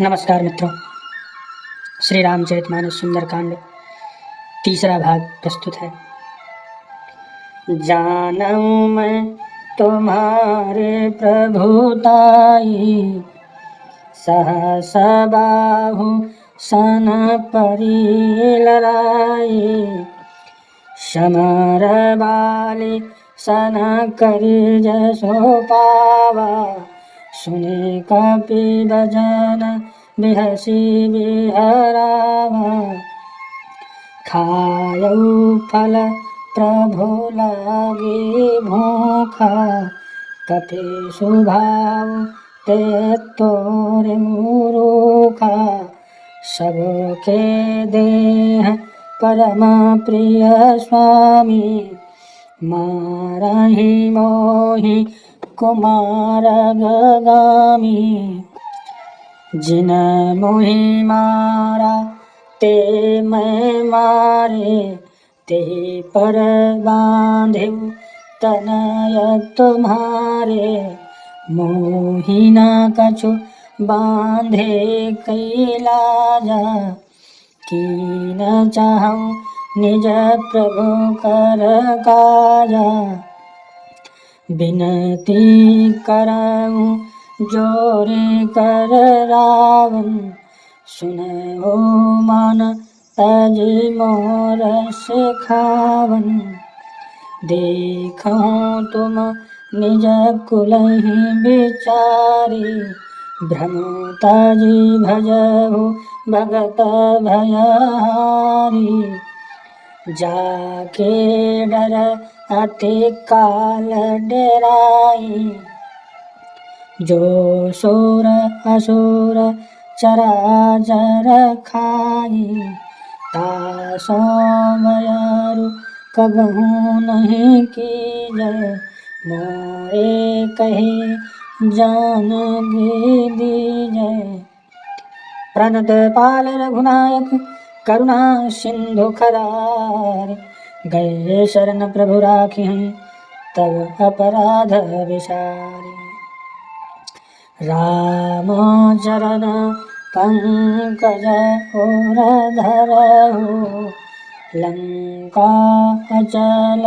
नमस्कार मित्रों, श्री रामचरितमानस सुंदरकांड तीसरा भाग प्रस्तुत है। जानूं मैं तुम्हारे प्रभुताई, सहस बाहु सन परी लड़ाई। समर बाली सन करी जसो पावा, सुने कपि भजन बिहसी बिहरावा। खायऊ फल प्रभु लागे भूखा, कपि सुभाव ते तोरे रूखा। सबके देह परम प्रिय स्वामी, मारहि मोहि कुमार गगामी। जिन मोहि मारा ते मैं मारे, ते पर बांधेउ तनय तुम्हारे। मोहि न कछु बांधे कैलाजा, कीन चाहूं निज प्रभु कर काजा। बिनती करऊं जोरे कर रावण, सुनहु मन तजि मोर सिखावन। देखूं तुम निज कुलहि बिचारी, भ्रम तजि भजहु भगत भयहारी। जाके डर अति काल डेराई, जो सुर असुर चराचर खाई। तासो भयरु कबहु नहीं कीजय, मोरे कहे जानगी दीजय। प्रणत पाल रघुनायक करुणा सिंधु खरारे, गए शरण प्रभु राखी तब अपराध विसारे। राम चरण पंकज और धरहु, लंका अचल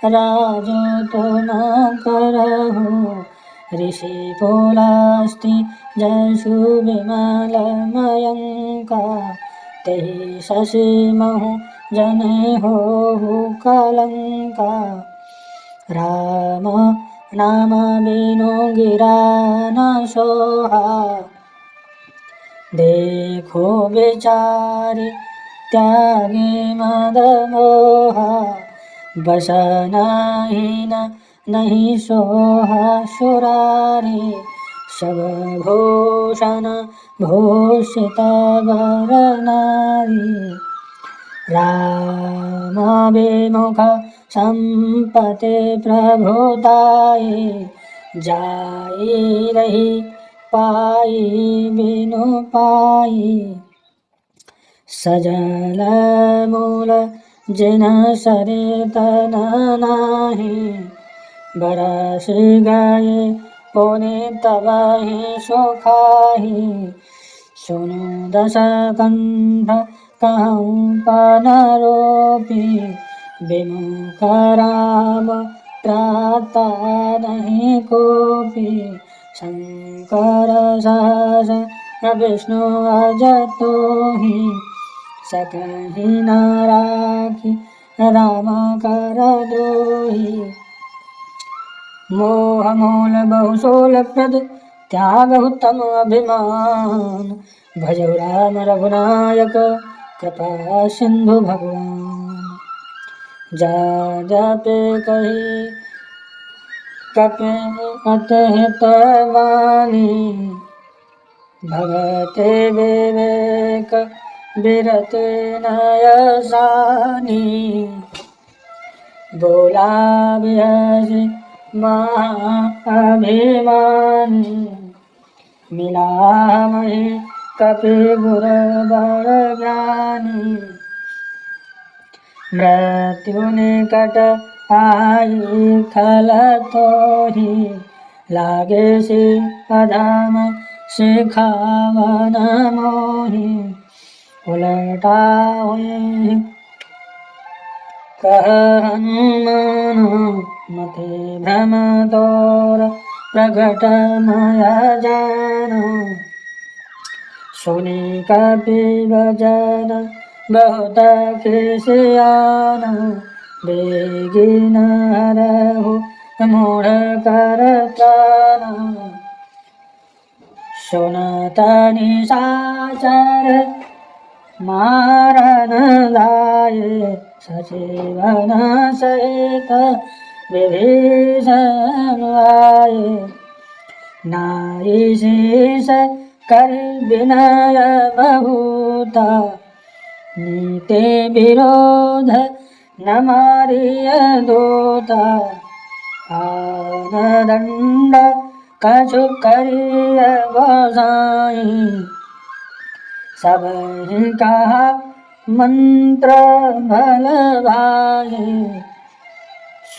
राजो तो न करहु। ऋषि पुलस्त्य जसु विमल मयंका, तेहि शशि महु जने होहु कलंका। राम नाम बिनु गिरा न सोहा, देखो बिचारी त्यागे मद मोहा। बस नहीं सोहा सुरारी, सब भूषण भूषित वर नारी। राम विमुख संपते प्रभुताई, जाई रही पाई बिनु पाई। सजल मूल जिन सरे तन नाही, बरसि गए पुनि तबहि सुखाहि। सुनु दस कंठ कहूँ पन रोपी, विमुख राम त्राता नहीं कोपी। शंकर सहस विष्णु अज तोहि, सकहि न राखी राम कर द्रोही। मोह मूल बहुशूल प्रद त्यागहु तम अभिमान, भजौ राम रघुनायक कृपा सिंधु भगवान। जद्यपि कही कपि अतहित वाणी, भगते विवेक बिरते नय सानी। बोला बिहसि महा अभिमानी, मिला महि कपि गुर बर ज्ञानी। मृत्यु निकट आई खल तोहि, लागे सि अधम सिखावन मोहि उलटा हुई। कह हनुमान मते भ्रम तोर प्रगट मय जान। सुनि कपिवचन बहुत खिसियान। बेगी हरहु मूढ़ कर प्राण। सुनत निशाचर मारन लाए। सजीवन सहित विभीषण आए। नाई शीस कर विनय बहुता। नीति विरोध न मारिय दूता। आन दंड कछु करिय गोसाई। सब कहा मंत्र भल भाई।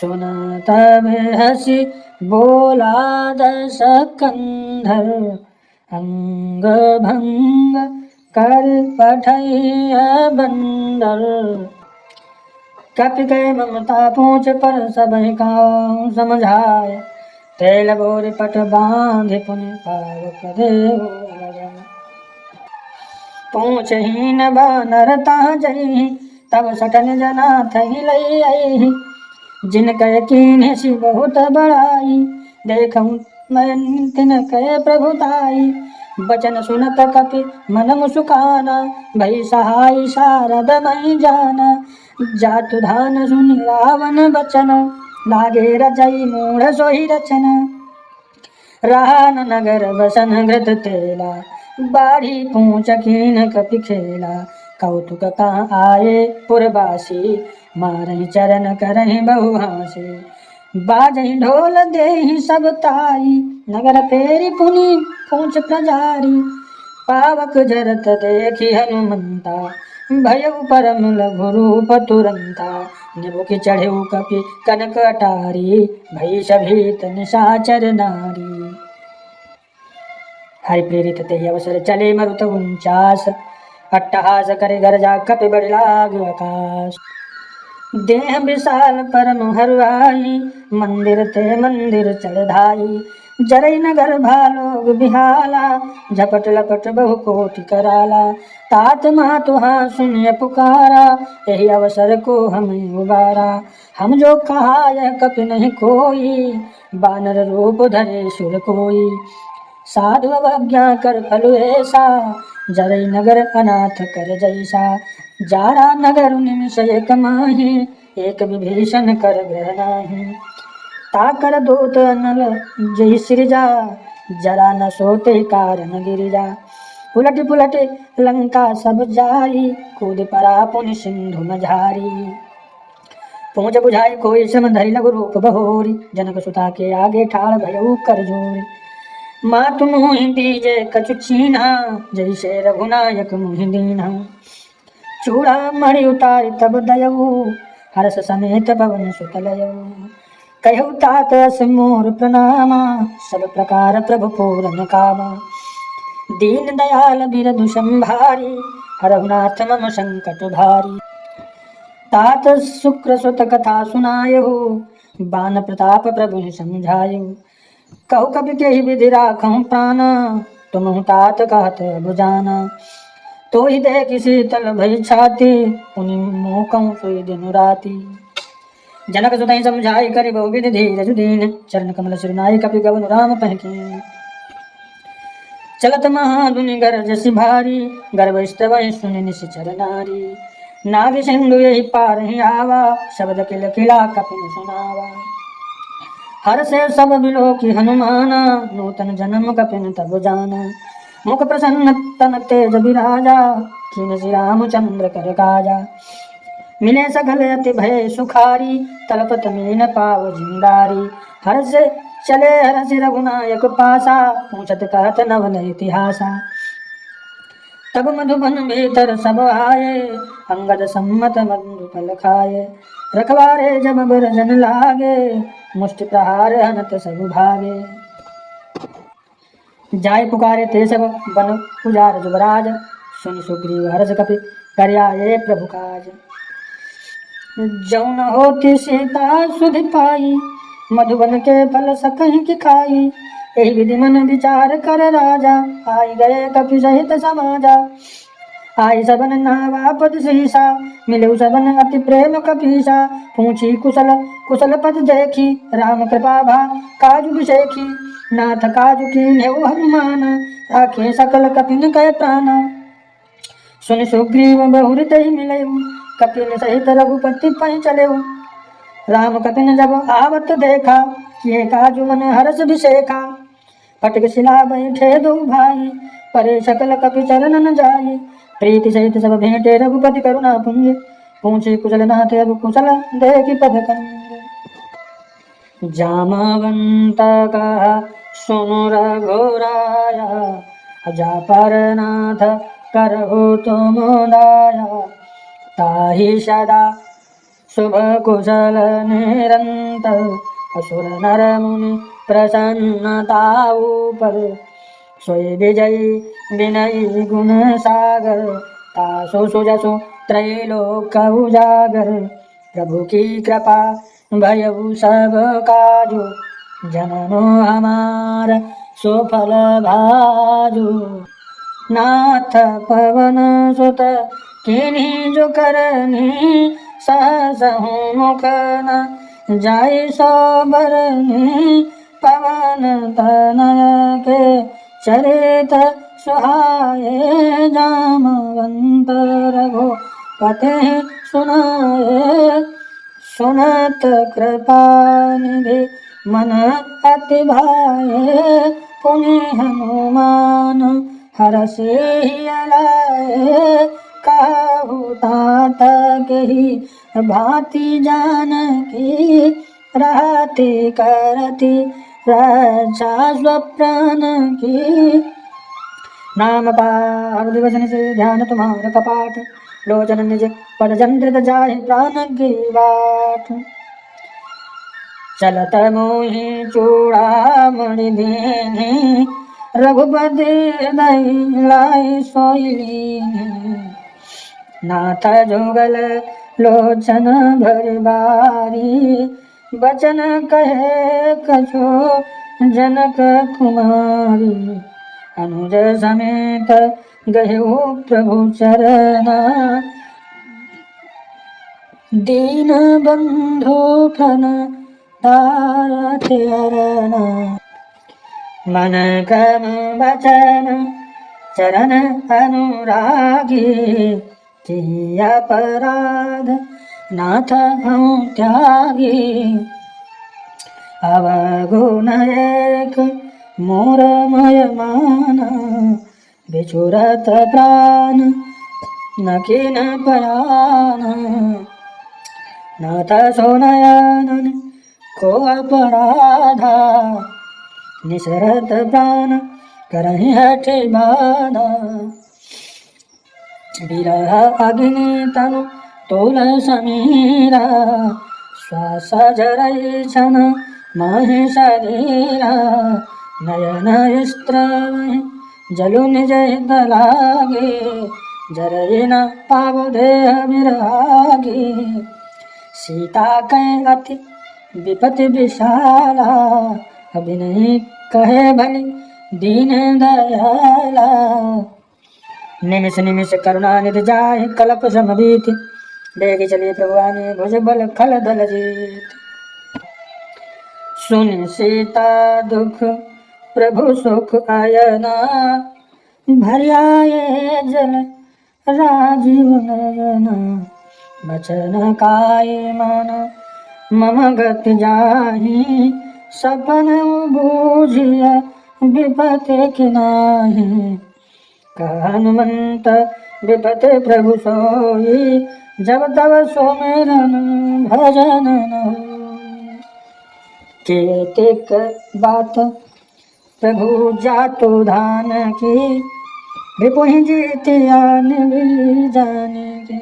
सुनत बिहसि बोला दस कंधर। अंग भंग कर पठैय बंदर। कपि के ममता पूछ पर सब काहू समझाए। तेल बोर पट बांधे पुनि पावक देहु लजाए। पूछहीन बानर ता जई। तब सटन जना थही लई आई। जिन कह कीन्ह सि बहुत बड़ाई। देखऊँ मैं तिन कह प्रभुताई। बचन सुनत कपि मन मुसुकाना। भई सहाय शारद मई जाना। जातु धान सुनि रावण बचन। लागे रचई मूढ़ सोई रचना। रान नगर बसन घृत तेला। बाढ़ी पूछ कीन कपि खेला। कौतुक कहाँ आए पुरवासी। मारहि चरण करहि बहु हासी। बाजहि ढोल देहि सब ताई। नगर फेरी पुनि पूछ प्रजारी। पावक जरत देखि हनुमंता। भयउ परम लघु रूप तुरंता। निबुकि चढ़ऊ कपि कनक अटारी। भई सभीत निशाचर नारी। हरि प्रेरित तेहि अवसर चले मरुत 49। अट्टहास करे गरजा कपि बढ़ि लागु आकाश। देह विशाल परम हरुआई। मंदिर ते मंदिर चढ़ धाई। जरई नगर भालोग बिहाला। झपट लपट बहु कोटि कराला। तात मातु हाँ सुनिय पुकारा। यही अवसर को हमें उबारा। हम जो कहा यह कपि नहीं कोई। बानर रूप धरे सुर कोई। साधु अवज्ञा कर फल ऐसा। जरई नगर अनाथ कर जैसा। जारा नगर निमिष एक माही। एक विभीषण कर ग्रह नाही। ताकर दूत अनल जहि सृजा। जरा न सोते कारण गिरिजा। उलट पुलट लंका सब जाई। कूद पड़ा पुनि सिंधु मझारी। पूंछ बुझाई कोई सम धरि लघु रूप बहोरी। जनक सुता के आगे ठाड़ भयउ कर जोरी। मातु मोहि दीजे कछु छीना। जैसे रघुनायक मोहि दीना। चूड़ा मणि उतारि तब दयऊ। हर्ष समेत पवन सुत लयऊ। कहु तात अस मोर प्रणामा। सब प्रकार प्रभु पूरन कामा। दीन दयाल बिरधु संभारी। हरहुनाथ मम संकट भारी। तात शुक्र सुत कथा सुनायहु। बान प्रताप प्रभु समझायहु। कहु कपि केहि विधि राखहुँ प्राण। तुमहु तात कहत अब जाना। तो ही देखि शीतल भई छाती। पुनि मोकहु सोई दिन राती। जनक सुतहि समझाई करि बहु विधि धीरज दीन। चरण कमल सिरनाई कपि गवनु राम पहकीन। चलत महाधुनि गरजसि भारी। गर्भ स्तवहि सुनि निशिचर नारी। नाग सिंधु यही पारहि आवा। शब्द किल किला कपि सुनावा। हर्षे सब बिलोकि हनुमाना। नूतन जन्म कपिन तब जाना। मुख प्रसन्न तन तेज विराजा। कीनसि रामचंद्र कर काजा। मिले सघल अति भय सुखारी। तलपत मीन पाव जिंदारी। हर्षे चले हरषि रघुनायक पासा। पूछत कहत नवल इतिहासा। तब मधुबन भीतर सब आए। अंगद सम्मत मधु फल खाए। रखवारे जब बिरजन लागे। मुष्टि प्रहार हनत सब भागे। जाय पुकारे ते सब बन उजार जुबराज, सुन सुग्रीव हर्ष कपि कर आए प्रभु काज। जौन होती सीता सुधि पाई, मधुबन के फल सकहि की खाई। यही विधि मन विचार कर राजा, आई गए कपि सहित समाजा। आई सबन नावा पद सीसा, मिलऊ सबन अति प्रेम कपीसा। पूछी कुशल कुशल पद देखी, राम कृपा भा काजु बिसेखी। नाथ काजु कीन्हेउ हनुमान, राखे सकल कपिन कै प्राण। सुन सुग्रीव बहुर तहि मिलऊ, कपिन सहित रघुपति पहि चलेऊ। राम कपिन जब आवत देखा, किए काजु मन हरष बिसेखा। फटक शिला बैठे दो भाई, परे सकल कपि चरण न जाई। प्रीति सहित सब भेंटे रघुपति करुणा पुंज, पूछे कुशल नाथ अब कुशल देखि पद कंज। जामवंत कहा सुनु रघुराया, जापर नाथ करहु तुम दाया। ताहि सदा शुभ कुशल निरंतर, असुर नर मुनि प्रसन्नताऊ पर। सोई विजयी विनयी गुण सागर, तासु सुजसु त्रैलोक उजागर। प्रभु की कृपा भयउ सब काजु, जननो हमार सुफल भाजु। नाथ पवन सुत किन्हीं जो करनी, सहस मुख न जाय सो बरनी। पवन तनय के चरित सुहाए, जामवंत रघुपति सुनाए। सुनत कृपा निधि मन अति भाए, पुनि हनुमान हरषि लाए। कहु तात केहि भांति जानकी, रहति करति रक्षा स्वप्रान की। नाम पावि वचन से ध्यान तुम्हारा कपाट, लोचन निज पद जंत्रित जाहि प्राण की बाट। चलत मोहि चूड़ामणि दीन्हि, रघुपति हृदय लाई सोई लीन्हि। नाथ जुगल लोचन भरि बारी, बचन कहे कछु जनक कुमारी। अनुज समेत गहेउ प्रभु चरना, दीन बंधु प्रणतारथ हरना। मन कर्म वचन चरण अनुरागी, किए अपराध नाथ हूँ त्यागी। अवगुण एक मोर मय माना, बिछुरत प्राण न किन पराना। नाथ सो नयन को अपराधा, निसरत प्राण करहि हठि बाधा। विरह अग्नि तनु तोल समीरा, श्वास जरै छन माहि शरीरा। नयन स्त्रवहि जलु निज हित लागे, जरै न पावु देह विरागी। सीता कै अति विपति विशाला, अभिनय कहे भली दीन दयाला। निमिष निमिष करुणा निधि जाहि, कलप समभीति बेग चले प्रभु आने। भुज बल खल दल जीत, सुनि सीता दुख प्रभु सुख आयना। भरि आए जल राजीव नयना, बचन काय मन मम गति जाहि। सपन बूझिया विपति कि नाही, हनुमंत विपति प्रभु सोई। जब तब सुमिरन भजन न होई। केतिक बात प्रभु जातु धान की, रिपुहि जीतिया निभि जानिके।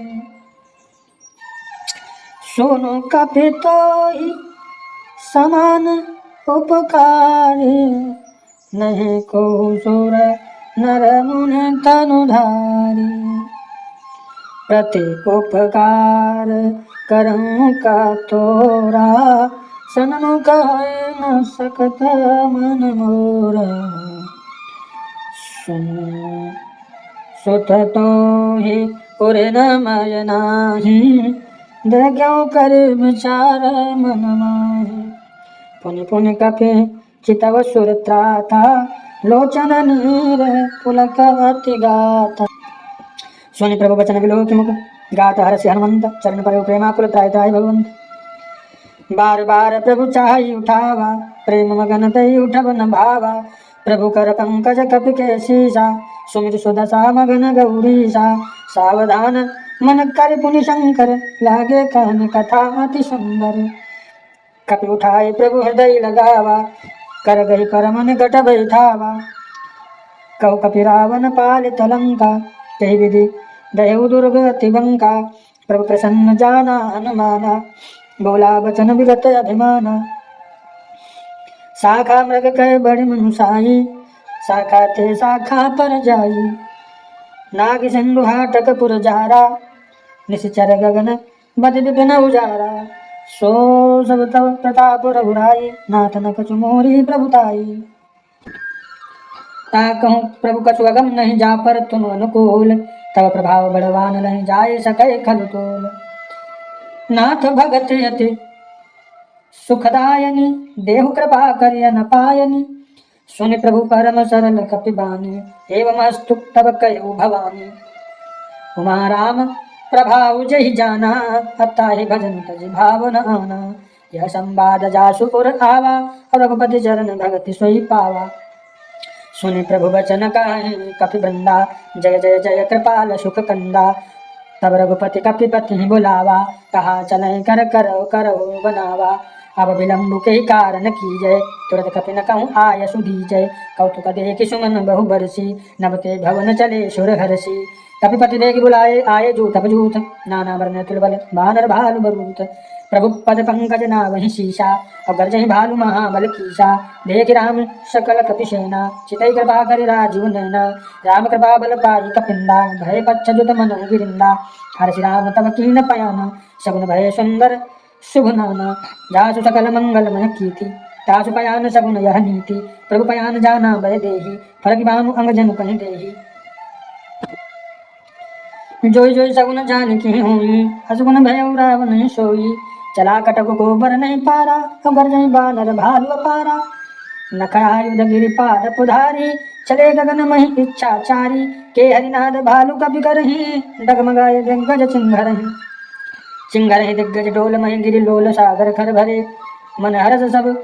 सुनु कपि तोहि समान उपकारी, नहीं को सुर नर मुनि तनुधारी। प्रत्येक उपकार करऊं का तोरा, सन्मुख है न सकत मन मोरा। सुन सुत तो ही उर न मय नाही, देख्यो कर विचार मन माही। पुनि पुनि कपि चितव सुर त्राता, लोचन नीर पुलक अति गाता। सुनि प्रभु वचन विलोकि मुख, गात हरषि हनुमंत। चरण पर प्रेमाकुल त्राहि त्राहि भगवंत। बार बार प्रभु चाहि उठावा, प्रेम मगन तई उठब न भावा। प्रभु कर पंकज कपि के सीसा, सुमिर सुदशा मगन गौरीसा। सावधान मन कर पुनि शंकर, लागे कहन कथा अति सुंदर। कपि उठाए प्रभु हृदय लगावा, कर गही परम निकट बैठावा। कहु कपि रावण पालित लंका, कही विधि दयु दुर्ग अति बंका। प्रभु प्रसन्न जाना हनुमाना, बोला बचन विगत अभिमाना। शाखा मृग कह बड़ि मनुसाई, शाखा थे शाखा पर जाई। नाग सिंधु हाटक पुर जारा, निश्चर गगन बद विपिन उजारा। सो सब तब प्रताप रघुराई, नाथ न कछु मोरी प्रभुताई। ता कहूँ प्रभु कछु अगम नहीं, जा पर तुम अनुकूल। तब प्रभाव बड़वान नहीं, जाय सकै खल तोल। नाथ भगत यति सुखदायनि, देहु कृपा करिय न पायनि। सुनि प्रभु परम सरल कपि बानी, एवमस्तु तब कयो भवानी। उमा राम प्रभाव जहि जाना, अताहि भजन तजि भावन आना। यह संवाद जासु उर आवा, रघुपति चरण भगति सोई पावा। सुनि प्रभु वचन कहि कपि वृंदा, जय जय जय कृपाल सुख कंदा। तब रघुपति कपिपति बुलावा, कहा चलें कर करो करो बनावा। अब विलम्ब के कारण कीजय, तुरत कपि न कहूँ आय सुधीजय। कौतुक देखि सुमन बहु बरसी, नभते भवन चले सुर हरषि। कपिपति देख बुलाए आए जूथ बजूथ, नाना वर्ण तुलबल बानर भालु बरूथ। प्रभु पद पंकज नावहि शीशा, और गर्जहि भालु महाबल कीसा। देख राम सकल कपि सेना, चितई कृपा करि राजीव नैना। राम कृपा बल पाई कपिंदा, भय पच्छ जुत मनु गिरिंदा। हर्षि राम तब कीन पयाना, सगुन भय सुंदर शुभ नाना। जासु सकल मंगलमय कीर्ति, तासु पयान सगुन यह नीति। प्रभु पयान जाना भय देहि, फरकि भानु अंग जनु कहि देहि। जोई जोई सगुन जानकी होई, असगुन भय रावण सोई। चला कटक गोबर नहीं पारा, अगर जही बानर भालु अपारा। नखआयुध गिरिपाद पुधारी, चले गगन मही इच्छाचारी। के हरिनाद भालु कपि करही, डगमगाए दिग्गज चिंघरही। चिंघरही दिग्गज डोल मही गिरि लोल, सागर खर भरे मन हरस सब।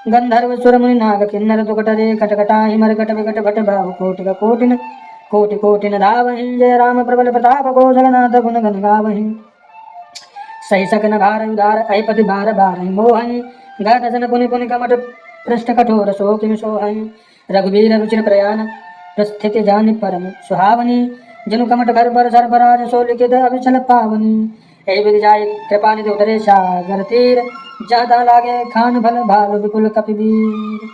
गंधर्व सुर मुनि नाग किन्नर दुकटरे, कटकटाहि मरकट विकट भट बाहु कोटिक कोटिन। कोटि कोटिन धावहि, जय राम प्रबल प्रताप, कौशलनाथ गुण गण गावहि। सही सकन भार उदार, अहिपति बार बारहि मोहहि। घट जन पुनि पुनि कमट पृष्ठ कठोर, सो किम सोहहि। रघुवीर रुचिर प्रयाण, प्रस्थिति जानि परम सुहावनी। जनु कमट कर बर सर्पराज, सो लिखित अभिचल पावनी। एहि विधि जाय कृपा निधि उतरे सागर तीर, जादा लागे खान भल भालु विपुल कपिवीर।